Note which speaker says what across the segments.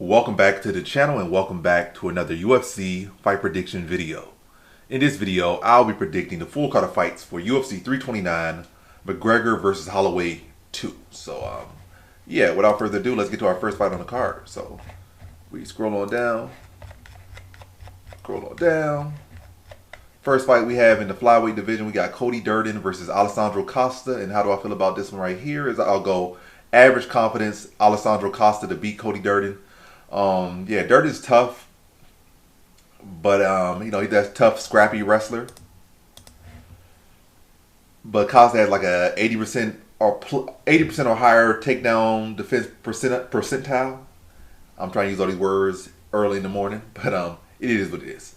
Speaker 1: Welcome back to the channel and welcome back to another UFC fight prediction video. In this video, I'll be predicting the full card of fights for UFC 329, McGregor versus Holloway 2. So, yeah, without further ado, let's get to our first fight on the card. So, we scroll on down. First fight we have in the flyweight division, we got Cody Durden versus Alessandro Costa. And how do I feel about this one right here? Is I'll go average confidence Alessandro Costa to beat Cody Durden. Yeah, Durden's tough, but he's that tough, scrappy wrestler. But Costa has like a 80% or 80% or higher takedown defense percentile. I'm trying to use all these words early in the morning, but it is what it is.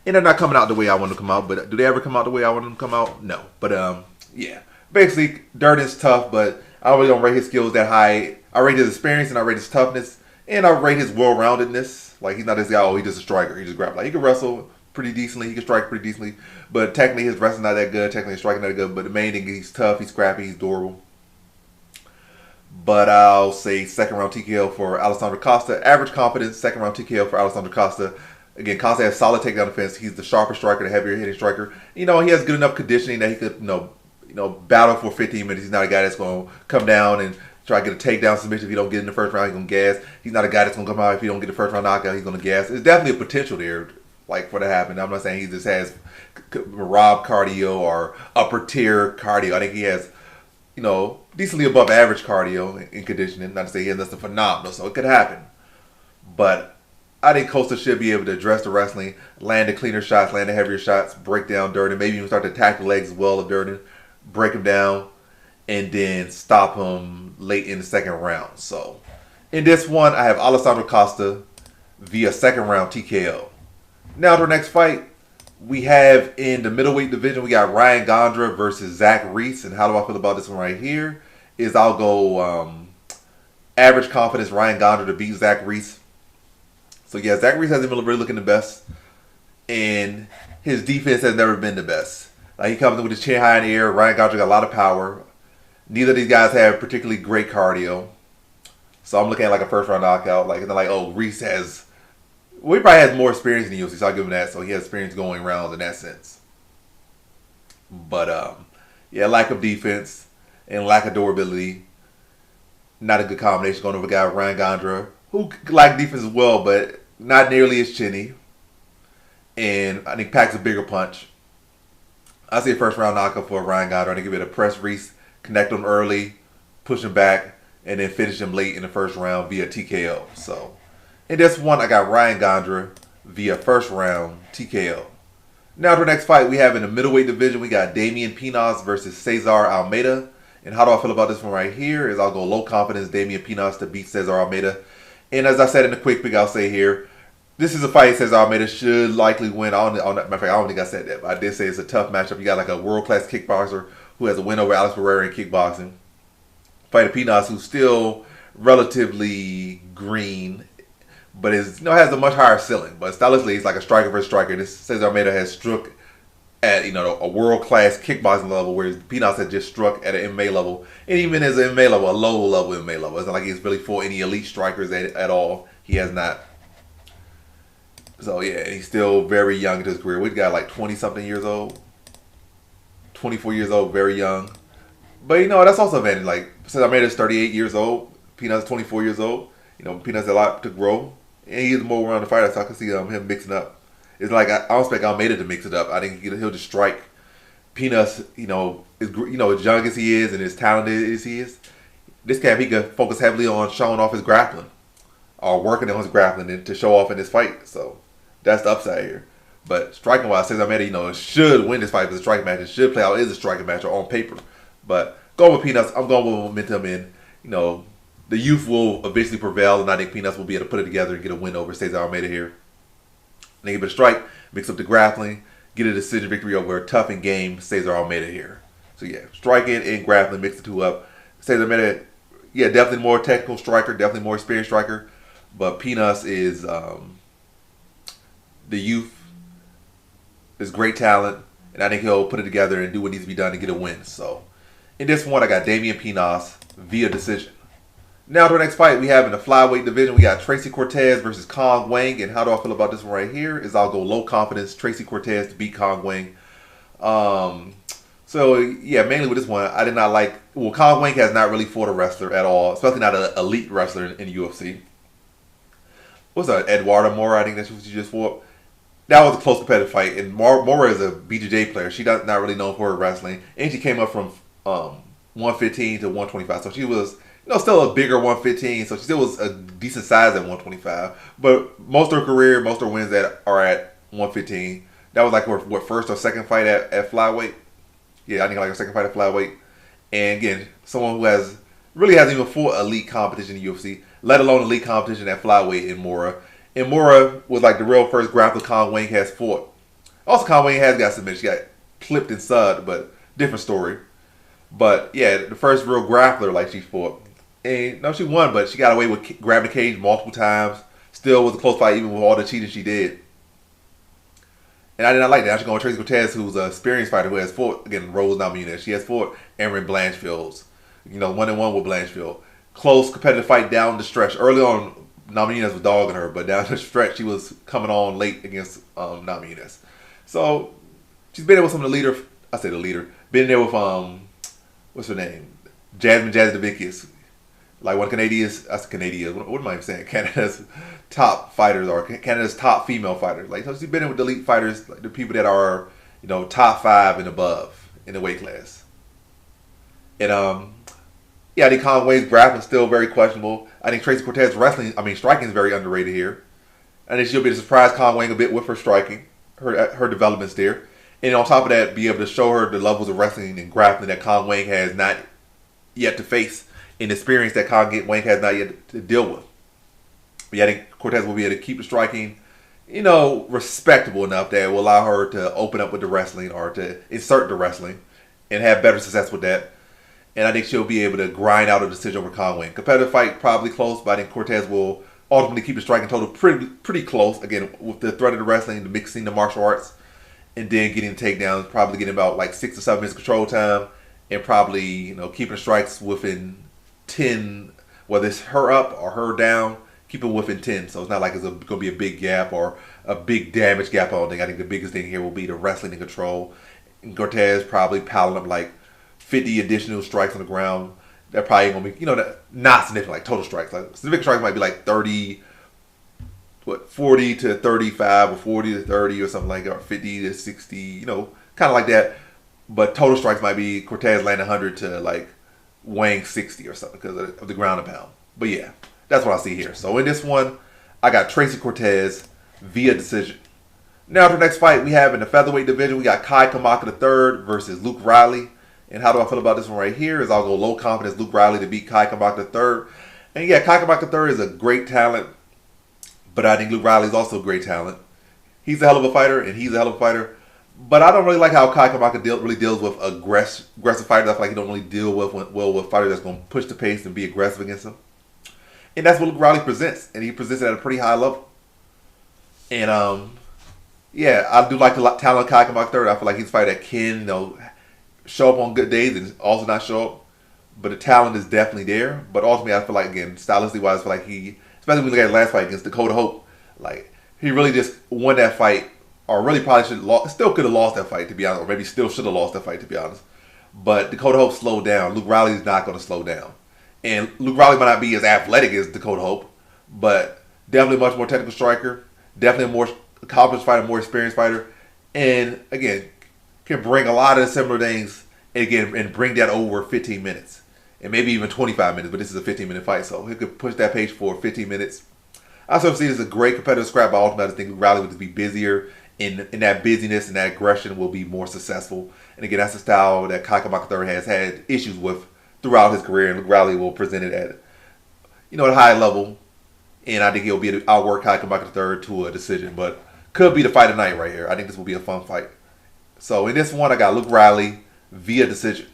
Speaker 1: And they're not coming out the way I want them to come out. But do they ever come out the way I want them to come out? No. But yeah, basically Durden's tough, but I really don't rate his skills that high. I rate his experience and I rate his toughness. And I rate his well-roundedness. Like, he's not this guy, oh, he's just a striker. He just grabs. Like, he can wrestle pretty decently. He can strike pretty decently. But technically, his wrestling's not that good. Technically, his striking not that good. But the main thing, he's tough, he's scrappy, he's durable. But I'll say second round TKO for Alessandro Costa. Average confidence, second round TKO for Alessandro Costa. Again, Costa has solid takedown defense. He's the sharper striker, the heavier hitting striker. He has good enough conditioning that he could, battle for 15 minutes. He's not a guy that's going to come down and try to get a takedown submission. If you don't get in the first round, he's going to gas. He's not a guy that's going to come out if you don't get the first round knockout, he's going to gas. There's definitely a potential there, like, for that to happen. I'm not saying he just has Rob cardio or upper tier cardio. I think he has, decently above average cardio in conditioning. Not to say he has nothing phenomenal, so it could happen. But I think Costa should be able to address the wrestling, land the cleaner shots, land the heavier shots, break down Durden, maybe even start to attack the legs as well of Durden, break him down, and then stop him late in the second round. So, in this one, I have Alessandro Costa via second round TKO. Now to our next fight, we have in the middleweight division, we got Ryan Gondra versus Zach Reese. And how do I feel about this one right here? Is I'll go average confidence Ryan Gondra to beat Zach Reese. So yeah, Zach Reese hasn't been really looking the best, and his defense has never been the best. Like, he comes in with his chin high in the air. Ryan Gondra got a lot of power. Neither of these guys have particularly great cardio. So I'm looking at like a first round knockout. Like, and they're like, oh, Reese has, well, he probably has more experience in the UFC, so I'll give him that. So he has experience going rounds in that sense. But yeah, lack of defense and lack of durability. Not a good combination going over a guy Ryan Gondra, who like defense as well, but not nearly as chinny. And I think packs a bigger punch. I see a first round knockout for Ryan Gondra. I think give it a press Reese, connect him early, push him back, and then finish him late in the first round via TKO. So, in this one, I got Ryan Gondra via first round TKO. Now to the next fight we have in the middleweight division, we got Damian Pinas versus Cesar Almeida. And how do I feel about this one right here? Is I'll go low confidence Damian Pinas to beat Cesar Almeida. And as I said in the quick pick, I'll say here, this is a fight Cesar Almeida should likely win. Matter of fact, I don't think I said that, but I did say it's a tough matchup. You got like a world-class kickboxer who has a win over Alex Pereira in kickboxing. Fighting Pinas, who's still relatively green, but is has a much higher ceiling. But stylistically, he's like a striker versus striker. This Cesar Almeida has struck at a world-class kickboxing level, whereas Pinas has just struck at an MMA level, and even as an MMA level, a low-level MMA level. It's not like he's really fought any elite strikers at all. He has not. So yeah, he's still very young in his career. We've got like 20-something years old. 24 years old, very young. But that's also an advantage. Like, since I made it 38 years old, Peanuts 24 years old. Peanuts has a lot to grow. And he's more around the fighter, so I can see him mixing up. It's like I don't expect Almeida to mix it up. I think he'll just strike. Peanuts, as young as he is and as talented as he is, this camp he could focus heavily on showing off his grappling. Or working on his grappling to show off in this fight. So that's the upside here. But striking wise, Cesar Almeida, should win this fight as a striking match. It should play out as a striking match on paper. But going with Peanuts, I'm going with momentum, and the youth will eventually prevail, and I think Peanuts will be able to put it together and get a win over Cesar Almeida here. And they give it a strike, mix up the grappling, get a decision victory over a tough and game Cesar Almeida here. So yeah, striking and grappling, mix the two up. Cesar Almeida, yeah, definitely more technical striker, definitely more experienced striker. But Peanuts is the youth. Is great talent, and I think he'll put it together and do what needs to be done to get a win. So, in this one, I got Damian Pinas via decision. Now to the next fight we have in the flyweight division, we got Tracy Cortez versus Kong Wang. And how do I feel about this one right here? Is I'll go low confidence Tracy Cortez to beat Kong Wang. So yeah, mainly with this one, I did not like. Well, Kong Wang has not really fought a wrestler at all, especially not an elite wrestler in UFC. What's that? Eduardo Mora, I think that's what she just fought. That was a close competitive fight, and Mora is a BJJ player. She not really known for her wrestling, and she came up from 115 to 125, so she was still a bigger 115. So she still was a decent size at 125. But most of her career, most of her wins are at 115. That was like her first or second fight at flyweight. Yeah, I think like her second fight at flyweight. And again, someone who hasn't even fought elite competition in the UFC, let alone elite competition at flyweight in Mora. And Mora was like the real first grappler Kong Wang has fought. Also, Kong Wang has got submitted. She got clipped and subbed, but different story. But yeah, the first real grappler like she fought. And no, she won, but she got away with grabbing the cage multiple times. Still was a close fight even with all the cheating she did. And I did not like that. I should go with Tracy Cortez, who's an experienced fighter who has fought, again, Rose Namajunas. She has fought Erin Blanchfield's, 1-1 with Blanchfield. Close, competitive fight down the stretch. Early on, Namajunas was dogging her, but down the stretch, she was coming on late against Namajunas. So, she's been there with some of the leader, I say the leader, been there with, what's her name? Jasmine Jasudavicius. Like one of Canadia's, what am I even saying? Canada's top fighters or Canada's top female fighters. Like, so she's been in with the elite fighters, like the people that are, top 5 and above in the weight class. And, yeah, I think Kong Wang's grappling is still very questionable. I think Tracy Cortez striking is very underrated here. I think she'll be able to surprise Kong Wang a bit with her striking, her developments there. And on top of that, be able to show her the levels of wrestling and grappling that Kong Wang has not yet to face, and experience that Kong Wang has not yet to deal with. But yeah, I think Cortez will be able to keep the striking, respectable enough that will allow her to open up with the wrestling or to insert the wrestling and have better success with that. And I think she'll be able to grind out a decision over Kong Wang. Competitive fight, probably close, but I think Cortez will ultimately keep the striking total pretty close. Again, with the threat of the wrestling, the mixing the martial arts, and then getting the takedowns, probably getting about like 6 to 7 minutes control time, and probably, keeping the strikes within 10, whether it's her up or her down, keep it within 10. So it's not like it's going to be a big gap or a big damage gap. I don't think. I think the biggest thing here will be the wrestling and control. And Cortez probably piling up like 50 additional strikes on the ground. That probably going to be, not significant, like total strikes. Like significant strikes might be like 40 to 35 or 40 to 30 or something like that, or 50 to 60, kind of like that. But total strikes might be Cortez landing 100 to like Wang 60 or something because of the ground and pound. But yeah, that's what I see here. So in this one, I got Tracy Cortez via decision. Now to the next fight we have in the featherweight division, we got Kai Kamaka III versus Luke Riley. And how do I feel about this one right here? Is I'll go low confidence Luke Riley to beat Kai Kamaka III. And yeah, Kai Kamaka III is a great talent, but I think Luke Riley is also a great talent. He's a hell of a fighter, and he's a hell of a fighter. But I don't really like how Kai Kamaka really deals with aggressive fighters. I feel like he don't really deal with fighters that's going to push the pace and be aggressive against him. And that's what Luke Riley presents, and he presents it at a pretty high level. And yeah, I do like the talent of Kai Kamaka III. I feel like he's a fighter that can, show up on good days and also not show up. But the talent is definitely there. But ultimately, I feel like, again, stylistically wise, I feel like he, especially when we look at his last fight against Dakota Hope, like he really just won that fight. Or really probably still could have lost that fight, to be honest. Or maybe still should have lost that fight, to be honest. But Dakota Hope slowed down. Luke Riley is not going to slow down. And Luke Riley might not be as athletic as Dakota Hope, but definitely a much more technical striker. Definitely a more accomplished fighter, more experienced fighter. And, again, can bring a lot of similar things, and bring that over 15 minutes. And maybe even 25 minutes, but this is a 15-minute fight. So he could push that pace for 15 minutes. I also see this as a great competitive scrap, but ultimately I think Luke Riley would be busier. In that busyness and that aggression will be more successful. And again, that's the style that Kai Kamaka III has had issues with throughout his career. And Luke Riley will present it at, at a high level. And I think he'll be able to outwork Kai Kamaka III to a decision. But could be the fight of the night right here. I think this will be a fun fight. So in this one, I got Luke Riley via decision.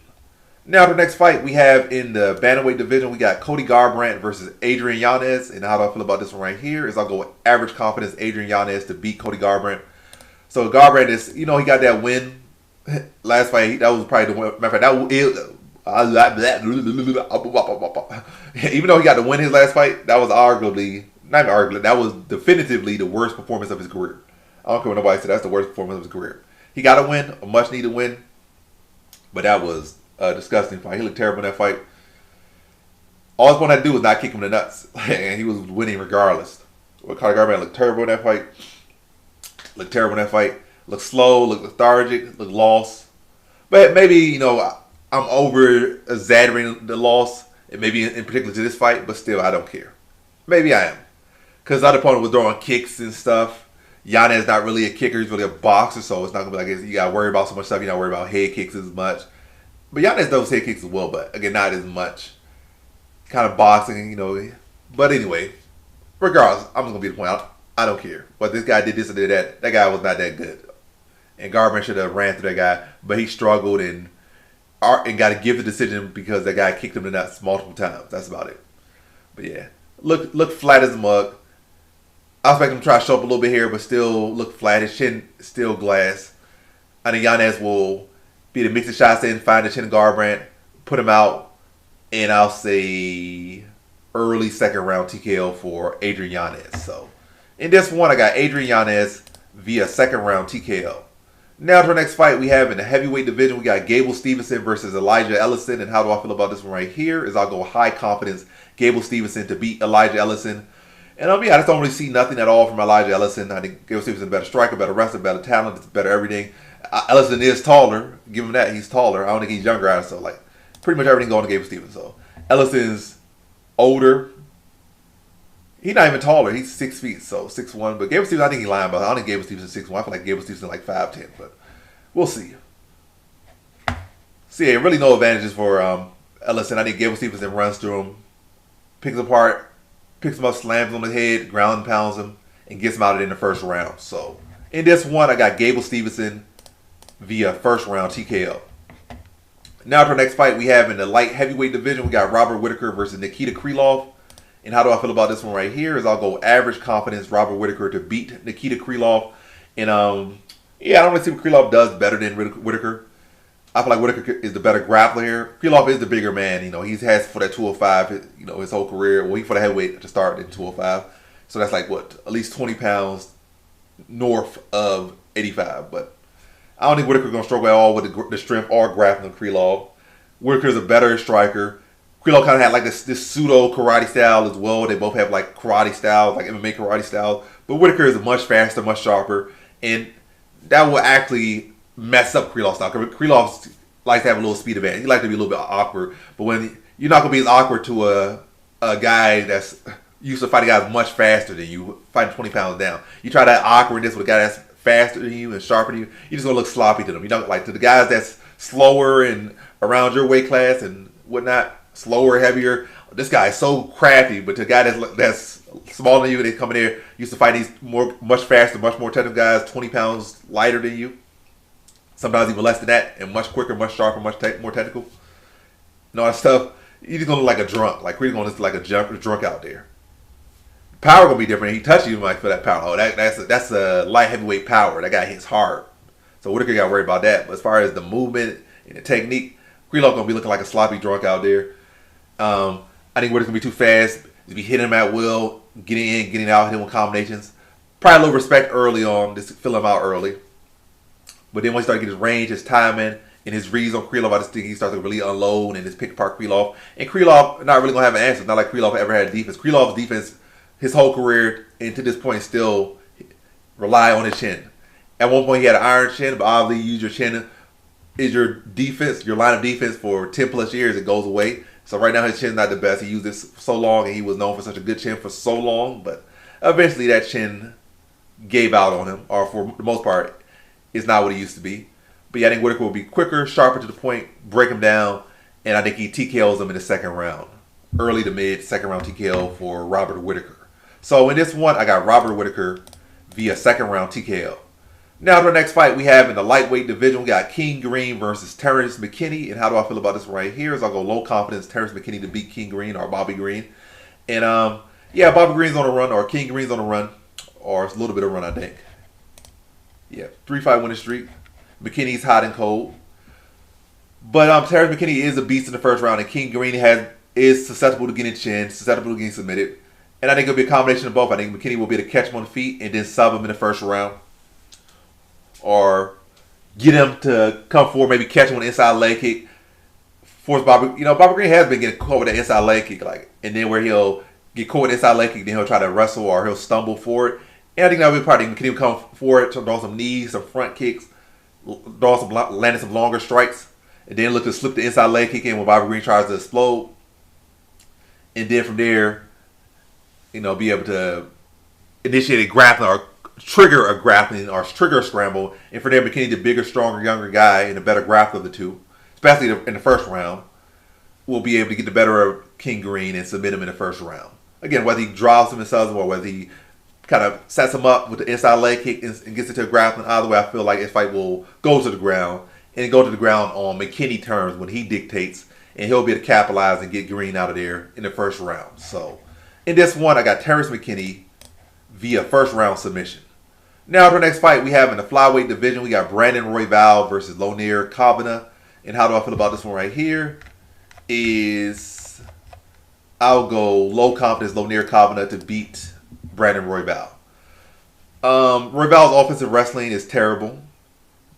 Speaker 1: Now the next fight we have in the bantamweight division, we got Cody Garbrandt versus Adrian Yanez. And how do I feel about this one right here? Is I'll go with average confidence Adrian Yanez to beat Cody Garbrandt. So Garbrandt is, he got that win last fight. That was probably the one. Matter of fact, I like that. Even though he got to win his last fight, that was arguably, not even arguably, that was definitively the worst performance of his career. I don't care what nobody said, that's the worst performance of his career. He got to win, a much needed win, but that was a disgusting fight. He looked terrible in that fight. All his one had to do was not kick him in the nuts, and he was winning regardless. Conor Garbrandt looked terrible in that fight. Looked slow, looked lethargic, looked lost. But maybe, you know, I'm over exaggerating the loss, and maybe in particular to this fight, but still, I don't care. Maybe I am. Because the other opponent was throwing kicks and stuff. Yanez not really a kicker, he's really a boxer, so it's not going to be like you got to worry about so much stuff. You're not worried about head kicks as much. But Yanez does head kicks as well, but again, not as much. Kind of boxing, you know. But anyway, regardless, I'm just going to be the point. I don't care. But this guy did this and did that. That guy was not that good. And Garbrandt should have ran through that guy, but he struggled and got to give the decision because that guy kicked him in the nuts multiple times. That's about it. But yeah, look flat as a mug. I expect him to try to show up a little bit here, but still look flat. His chin still glass. I think Yanez will be the mix of shots in, find the chin of Garbrandt, put him out, and I'll say early second round TKO for Adrian Yanez. So in this one, I got Adrian Yanez via second round TKO. Now to our next fight we have in the heavyweight division, we got Gable Stevenson versus Elijah Ellison. And how do I feel about this one right here is I'll go high confidence Gable Stevenson to beat Elijah Ellison. And I just don't really see nothing at all from Elijah Ellison. I think Gable Stevenson is a better striker, better wrestler, better talent, better everything. Ellison is taller. Give him that. He's taller. I don't think he's younger either. So like pretty much everything going to Gable Stevenson. So Ellison's older. He's not even taller. He's 6 feet, so 6'1". But Gable Stevenson, I think he's lying about it. I don't think Gable Stevenson 6'1". I feel like Gable Stevenson like 5'10", but we'll see. So yeah, really no advantages for Ellison. I think Gable Stevenson runs through him, picks him apart, picks him up, slams him on the head, ground and pounds him, and gets him out of it in the first round. So in this one, I got Gable Stevenson via first round TKO. Now to our next fight we have in the light heavyweight division, we got Robert Whitaker versus Nikita Krylov. And how do I feel about this one right here is I'll go average confidence Robert Whitaker to beat Nikita Krylov. And yeah, I don't really see what Krylov does better than Whitaker. I feel like Whitaker is the better grappler here. Krylov is the bigger man. You know, he's had for that 205, you know, his whole career. Well, he for the heavyweight to start in 205. So that's like what, at least 20 pounds north of 85. But I don't think Whitaker's going to struggle at all with the strength or grappling of Krylov. Whitaker's a better striker. Krylov kind of had like this pseudo karate style as well. They both have like karate styles, like MMA karate styles. But Whitaker is much faster, much sharper. And that will actually mess up Krylov's style. Krylov likes to have a little speed advantage. He likes to be a little bit awkward. But when you're not going to be as awkward to a guy that's used to fighting guys much faster than you, fighting 20 pounds down. You try that awkwardness with a guy that's faster than you and sharper than you, you're just going to look sloppy to them. You know, like to the guys that's slower and around your weight class and whatnot, slower, heavier. This guy is so crafty, but the guy that's smaller than you, they come in there, used to fight these much faster, much more technical guys, 20 pounds lighter than you. Sometimes even less than that, and much quicker, much sharper, much more technical. And all that stuff. You're just gonna look like a drunk. Like we're gonna look like a drunk out there. Power gonna be different. He touches you like for that power. Oh, that's a light heavyweight power. That guy hits hard. So Whitaker got worried about that. But as far as the movement and the technique, Krylov gonna be looking like a sloppy drunk out there. I think Whitaker's gonna be too fast. To be hitting him at will, getting in, getting out, hitting with combinations. Probably a little respect early on, just fill him out early. But then once he started to get his range, his timing, and his reads on Krylov, I just think he started to really unload and just pick apart Krylov. And Krylov not really gonna have an answer. It's not like Krylov ever had a defense. Krylov's defense, his whole career, and to this point, still rely on his chin. At one point, he had an iron chin, but obviously, use your chin is your defense, your line of defense for 10 plus years. It goes away. So right now, his chin's not the best. He used this for so long, and he was known for such a good chin for so long. But eventually, that chin gave out on him, or for the most part, is not what he used to be. But yeah, I think Whitaker will be quicker, sharper to the point, break him down, and I think he TKOs him in the second round. Early to mid, second round TKO for Robert Whitaker. So in this one, I got Robert Whitaker via second round TKO. Now to our next fight we have in the lightweight division, we got King Green versus Terrence McKinney. And how do I feel about this one right here is I'll go low confidence Terrence McKinney to beat King Green or Bobby Green. And yeah, Bobby Green's on a run, or King Green's on a run, or it's a little bit of run, I think. Yeah, 3-5 winning streak. McKinney's hot and cold. But Terrence McKinney is a beast in the first round, and King Green is susceptible to getting chinned, susceptible to getting submitted. And I think it'll be a combination of both. I think McKinney will be able to catch him on the feet and then sub him in the first round. Or get him to come forward, maybe catch him with an inside leg kick. Force Bobby. Bobby Green has been getting caught with an inside leg kick, and then where he'll get caught with an inside leg kick, then he'll try to wrestle or he'll stumble for it. And I think that'll be part of it. McKinney will come forward to draw some knees, some front kicks, landing some longer strikes, and then look to slip the inside leg kick in when Bobby Green tries to explode. And then from there, be able to initiate a grappling or trigger a grappling or trigger a scramble. And for there, McKinney, the bigger, stronger, younger guy and the better grappler of the two, especially in the first round, will be able to get the better of King Green and submit him in the first round. Again, whether he draws him and subs him or whether he kind of sets him up with the inside leg kick and gets into a grappling, either way, I feel like this fight will go to the ground and go to the ground on McKinney terms when he dictates, and he'll be able to capitalize and get Green out of there in the first round. So in this one, I got Terrence McKinney via first round submission. Now to our next fight, we have in the flyweight division, we got Brandon Royval versus Lonir Kavanaugh. And how do I feel about this one right here? I'll go low confidence Lonir Kavanaugh to beat Brandon Royval. Royval's offensive wrestling is terrible.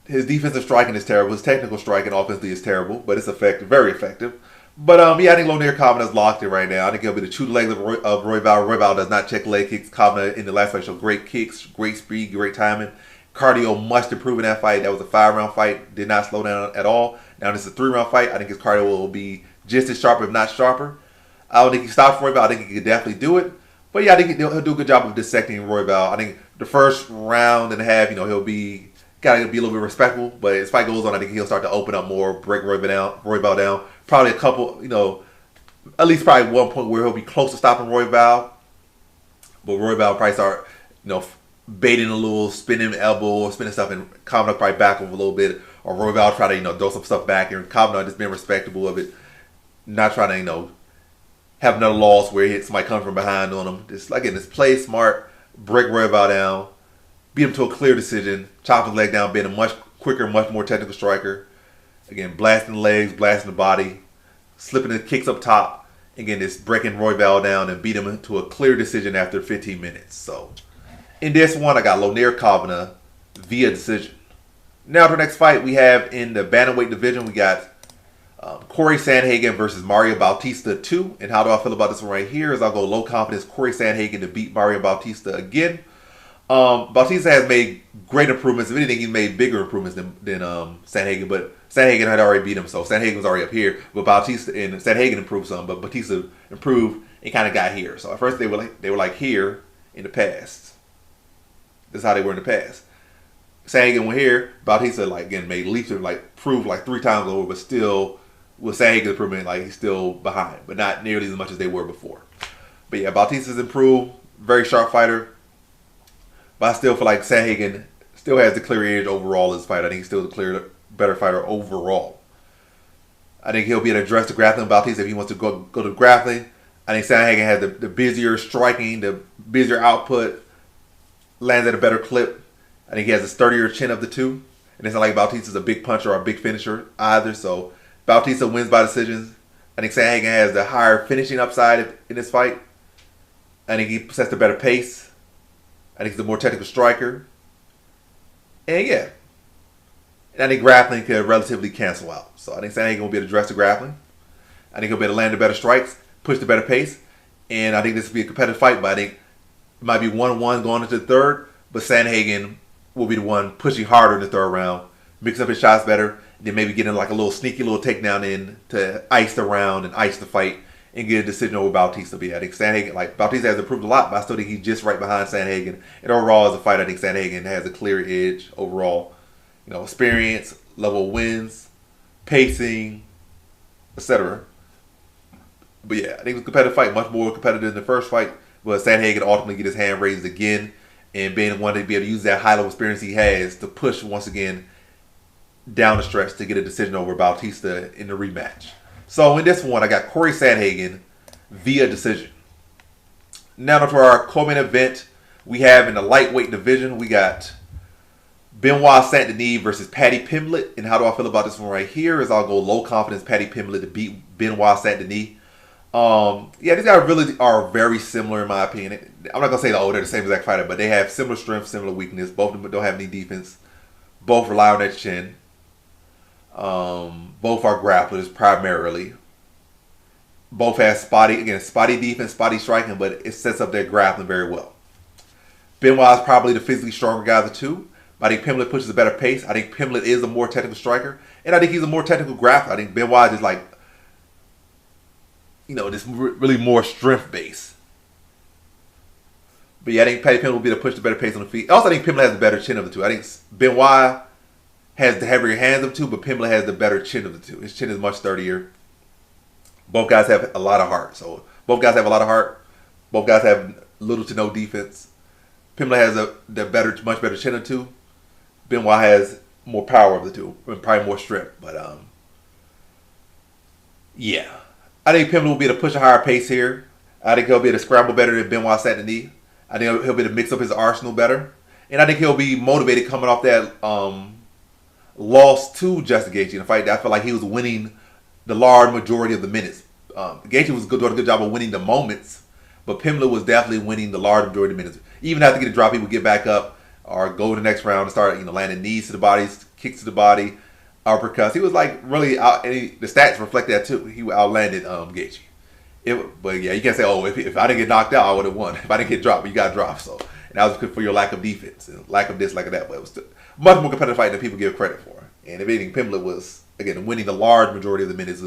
Speaker 1: His defensive striking is terrible. His technical striking offensively is terrible, but it's effective, very effective. But I think Lonir Kavanaugh's locked in right now. I think he'll be the true legs of Royval. Royval does not check leg kicks. Kavanagh in the last fight showed great kicks, great speed, great timing. Cardio must improve in that fight. That was a 5-round fight. Did not slow down at all. Now this is a 3-round fight. I think his cardio will be just as sharp, if not sharper. I don't think he stops Royval. I think he can definitely do it. But yeah, I think he'll do a good job of dissecting Royval. I think the first round and a half, he'll be gotta be a little bit respectful. But as fight goes on, I think he'll start to open up more, break Royval down. Probably a couple, at least probably one point where he'll be close to stopping Royval. But Royval probably start, baiting a little, spinning elbow, spinning stuff, and Kavanaugh probably back him a little bit. Or Royval try to, throw some stuff back, and Kavanaugh just being respectable of it. Not trying to, have another loss where somebody comes from behind on him. Just, again, just play smart, break Royval down, beat him to a clear decision, chop his leg down, being a much quicker, much more technical striker. Again, blasting the legs, blasting the body, slipping the kicks up top. Again, just breaking Royval down and beat him to a clear decision after 15 minutes. So, in this one, I got Lonir Kavanaugh via decision. Now, to the next fight we have in the bantamweight division, we got Corey Sandhagen versus Mario Bautista 2. And how do I feel about this one right here? Is I'll go low confidence Corey Sandhagen to beat Mario Bautista again. Bautista has made great improvements. If anything, he's made bigger improvements than Sandhagen. But Sandhagen had already beat him, so Sandhagen was already up here. But Bautista and Sandhagen improved some, but Bautista improved and kind of got here. So at first they were like here in the past. This is how they were in the past. Sandhagen went here. Bautista made leaps and proved 3 times over, but still with Sandhagen's improvement, he's still behind, but not nearly as much as they were before. But yeah, Bautista's improved. Very sharp fighter. But I still feel like Sandhagen still has the clear edge overall in this fight. I think he's still the clear better fighter overall. I think he'll be able to address the grappling Bautista if he wants to go to grappling. I think Sandhagen has the busier striking, the busier output, lands at a better clip. I think he has a sturdier chin of the two. And it's not like Bautista's a big puncher or a big finisher either. So Bautista wins by decisions. I think Sandhagen has the higher finishing upside in this fight. I think he sets the better pace. I think he's a more technical striker. And yeah. And I think grappling could relatively cancel out. So I think Sandhagen will be able to address the grappling. I think he'll be able to land the better strikes, push the better pace. And I think this will be a competitive fight, but I think it might be 1-1 going into the third. But Sandhagen will be the one pushing harder in the third round, mix up his shots better, then maybe getting a little sneaky little takedown in to ice the round and ice the fight and get a decision over Bautista. But yeah, I think Sandhagen, Bautista has improved a lot, but I still think he's just right behind Sandhagen. And overall, as a fight, I think Sandhagen has a clear edge overall. Experience, level of wins, pacing, etc. But yeah, I think it's a competitive fight, much more competitive than the first fight. But Sandhagen ultimately get his hand raised again and being one to be able to use that high level experience he has to push once again down the stretch to get a decision over Bautista in the rematch. So in this one, I got Corey Sandhagen via decision. Now to our co-main event, we have in the lightweight division, we got Benoit Saint Denis versus Paddy Pimblett. And how do I feel about this one right here? Is I'll go low confidence Paddy Pimblett to beat Benoit Saint Denis. Yeah, these guys really are very similar in my opinion. I'm not gonna say they're the same exact fighter, but they have similar strength, similar weakness. Both of them don't have any defense. Both rely on their chin. Both are grapplers primarily. Both have spotty defense, spotty striking, but it sets up their grappling very well. Benoit is probably the physically stronger guy of the two. I think Pimblett pushes a better pace. I think Pimblett is a more technical striker, and I think he's a more technical grappler. I think Benoit is like, just really more strength based. But yeah, I think Paddy Pimblett will be able to push the better pace on the feet. Also, I think Pimblett has the better chin of the two. I think Benoit has the heavier hands of the two, but Pimblett has the better chin of the two. His chin is much sturdier. Both guys have a lot of heart. So both guys have a lot of heart. Both guys have little to no defense. Pimblett has the much better chin of the two. Benoit has more power of the two, and probably more strength. But yeah, I think Pimblett will be able to push a higher pace here. I think he'll be able to scramble better than Benoit Saint Denis. I think he'll be able to mix up his arsenal better, and I think he'll be motivated coming off that loss to Justin Gaethje in a fight that I felt like he was winning the large majority of the minutes. Gaethje was doing a good job of winning the moments, but Pimblett was definitely winning the large majority of the minutes. Even after getting dropped, he would get back up or go to the next round and start landing knees to the body, kicks to the body, uppercuts. He was like really out, and the stats reflect that too. He outlanded Gaethje. But yeah, you can't say, oh, if I didn't get knocked out, I would have won. If I didn't get dropped, you got dropped. So, and that was good for your lack of defense and lack of this, lack of that. But it was still much more competitive fight than people give credit for. And if anything, Pimblett was again winning the large majority of the minutes.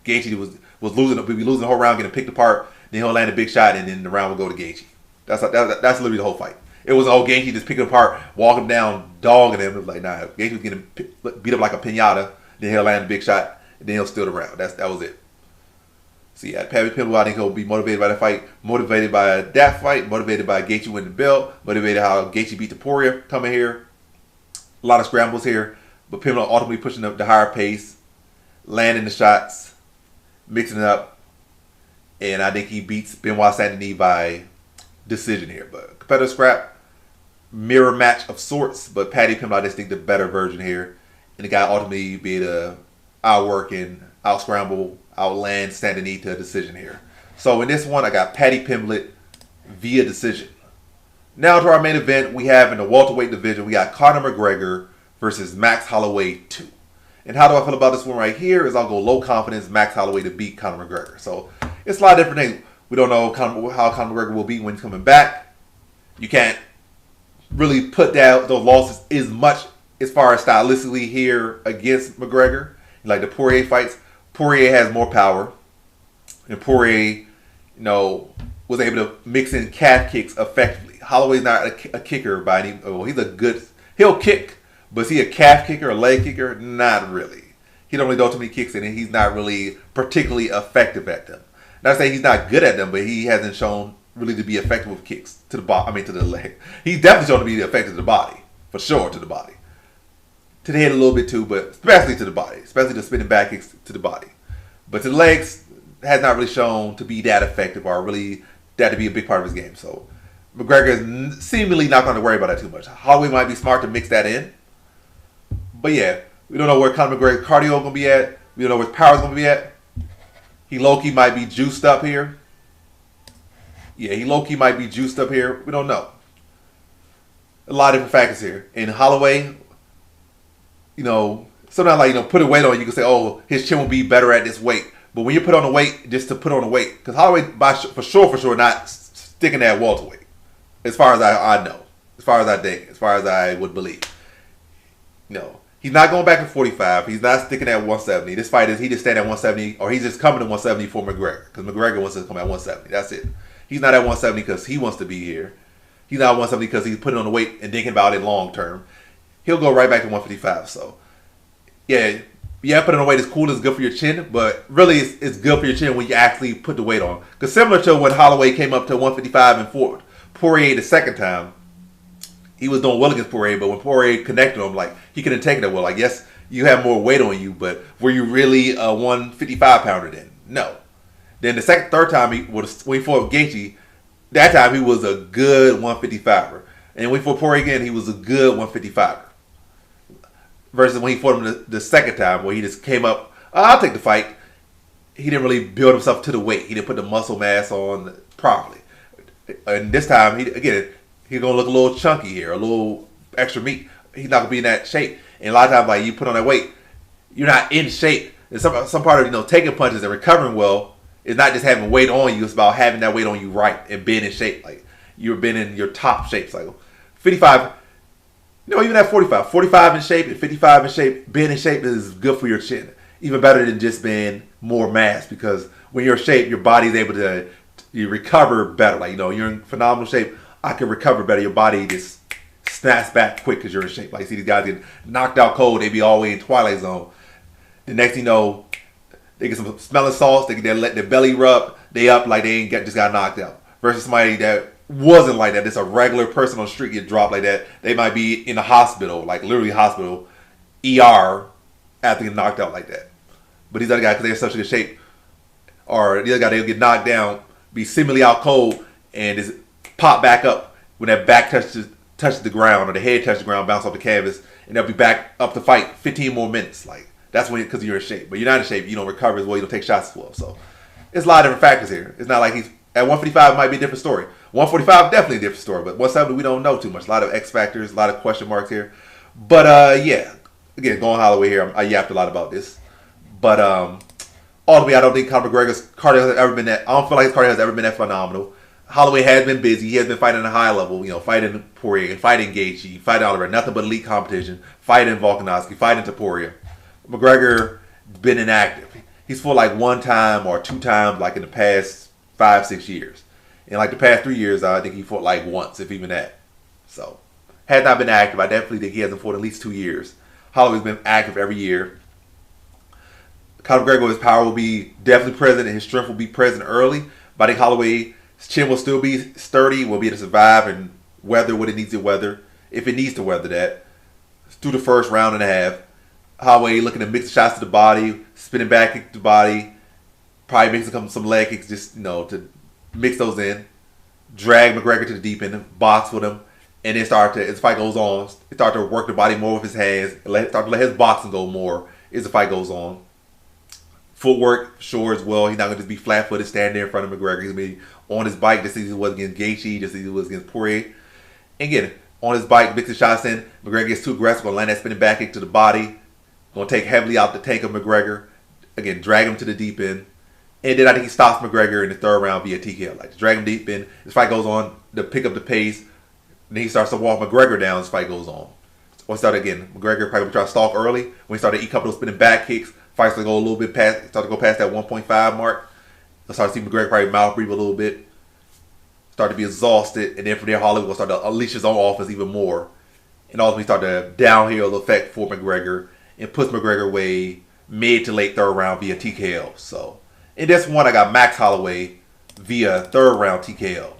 Speaker 1: Gaethje was losing. We'd be losing the whole round, getting picked apart. Then he'll land a big shot, and then the round will go to Gaethje. That's literally the whole fight. It was Gaethje just picking apart, walking down, dogging him. It was like, nah, Gaethje was getting beat up like a pinata. Then he'll land a big shot, and then he'll steal the round. That was it. So yeah, Paddy Pimblett, I think he'll be motivated by that fight, motivated by that fight, motivated by Gaethje winning the belt, motivated how Gaethje beat the Poirier coming here. A lot of scrambles here, but Pimblett ultimately pushing up the higher pace, landing the shots, mixing it up, and I think he beats Benoit Saint Denis by decision here. But competitive scrap, mirror match of sorts, but Paddy Pimblett, I just think the better version here, and the guy ultimately be able to outwork and out-scramble, outland Saint Denis to a decision here. So in this one, I got Paddy Pimblett via decision. Now to our main event, we have in the welterweight division, we got Conor McGregor versus Max Holloway 2. And how do I feel about this one right here is I'll go low confidence Max Holloway to beat Conor McGregor. So it's a lot of different things. We don't know how Conor McGregor will be when he's coming back. You can't really put down those losses as much as far as stylistically here against McGregor. Like the Poirier fights, Poirier has more power. And Poirier, was able to mix in calf kicks effectively. Holloway's not a kicker by any. Well, he'll kick, but is he a calf kicker, a leg kicker? Not really. He don't really do too many kicks in, and he's not really particularly effective at them. Not to say he's not good at them, but he hasn't shown really to be effective with kicks to the body. To the leg. He's definitely shown to be effective to the body, for sure, to the body. To the head a little bit too, but especially to the body, especially the spinning back kicks to the body. But to the legs, has not really shown to be that effective or really that to be a big part of his game. So McGregor is seemingly not going to worry about that too much. Holloway might be smart to mix that in. But yeah, we don't know where Conor McGregor's cardio is going to be at. We don't know where his power is going to be at. He low-key might be juiced up here. Yeah, he low-key might be juiced up here. We don't know. A lot of different factors here. And Holloway, sometimes put a weight on, you can say, oh, his chin will be better at this weight. But when you put on the weight, just to put on the weight, because Holloway, for sure, not sticking at welterweight. As far as I know. As far as I think. As far as I would believe. He's not going back to 45. He's not sticking at 170. This fight he just staying at 170, or he's just coming to 170 for McGregor. Because McGregor wants to come at 170. That's it. He's not at 170 because he wants to be here. He's not at 170 because he's putting on the weight and thinking about it long term. He'll go right back to 155. So, yeah, putting on weight is cool. It's good for your chin. But really, it's good for your chin when you actually put the weight on. Because similar to when Holloway came up to 155 and fought Poirier the second time, he was doing well against Poirier, but when Poirier connected him, he couldn't take it that well. Yes, you have more weight on you, but were you really a 155 pounder then? No. Then the third time when he fought Gaethje, that time he was a good 155er. And when he fought Poirier again, he was a good 155er. versus when he fought him the second time, where he just came up, I'll take the fight. He didn't really build himself to the weight. He didn't put the muscle mass on properly. And this time, he's gonna look a little chunky here, a little extra meat. He's not gonna be in that shape. And a lot of times, like, you put on that weight, you're not in shape. And some part of taking punches and recovering well is not just having weight on you. It's about having that weight on you right and being in shape. Like, you've been in your top shapes. Like 55, even at 45 in shape and 55 in shape. Being in shape is good for your chin. Even better than just being more mass, because when you're in shape, your body's able to recover better. Like, you're in phenomenal shape. I can recover better. Your body just snaps back quick because you're in shape. Like, you see these guys get knocked out cold. They be all the way in Twilight Zone. The next thing you know, they get some smelling salts. They let their belly rub. They up like they just got knocked out. Versus somebody that wasn't like that. Just a regular person on the street get dropped like that. They might be in the hospital, like literally hospital, ER, after getting knocked out like that. But these other guys, because they're in such a good shape, or the other guy, they'll get knocked down, be seemingly out cold, and just pop back up when that back touches the ground, or the head touches the ground, bounce off the canvas, and they'll be back up to fight 15 more minutes. Like, that's when, because you're in shape. But you're not in shape, you don't recover as well, you don't take shots as well. So it's a lot of different factors here. It's not like he's at 155, it might be a different story. 145, definitely a different story. But 170, we don't know too much. A lot of X factors, a lot of question marks here. But yeah, again, going Holloway here, I yapped a lot about this. But ultimately, I don't think Conor McGregor's cardio has ever been that. I don't feel like his cardio has ever been that phenomenal. Holloway has been busy. He has been fighting at a high level. Fighting Poirier, fighting Gaethje, fighting Oliver. Nothing but elite competition. Fighting Volkanovski, fighting Topuria. McGregor been inactive. He's fought like one time or two times, like in the past 5-6 years. In like the past 3 years, I think he fought like once, if even that. So, had not been active. I definitely think he hasn't fought at least 2 years. Holloway's been active every year. Conor McGregor, his power will be definitely present and his strength will be present early. But I think Holloway's chin will still be sturdy, will be able to survive and weather what it needs to weather, if it needs to weather that. Through the first round and a half, Holloway looking to mix shots to the body, spinning back kick to the body, probably mixing some leg kicks just, to mix those in. Drag McGregor to the deep end, box with him, and then as the fight goes on, start to work the body more with his hands, start to let his boxing go more as the fight goes on. Footwork, sure, as well. He's not going to just be flat-footed, standing there in front of McGregor. He's going to be on his bike, just as he was against Gaethje, just as he was against Poirier. And again, on his bike, mixing shots in. McGregor gets too aggressive, going to land that spinning back kick to the body. Going to take heavily out the tank of McGregor. Again, drag him to the deep end. And then I think he stops McGregor in the third round via TKO. Like, drag him deep in. This fight goes on to pick up the pace. Then he starts to walk McGregor down as the fight goes on. Or start again. McGregor probably try to stalk early. When he started to eat a couple of spinning back kicks, fights to go a little bit past, start to go past that 1.5 mark. I'll start to see McGregor probably mouth breathe a little bit. Start to be exhausted. And then from there, Holloway will start to unleash his own offense even more. And ultimately start to downhill effect for McGregor and puts McGregor away mid to late third round via TKO. So, in this one, I got Max Holloway via third round TKO.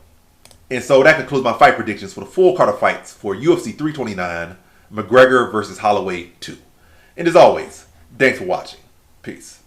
Speaker 1: And so that concludes my fight predictions for the full card of fights for UFC 329, McGregor versus Holloway 2. And as always, thanks for watching. Peace.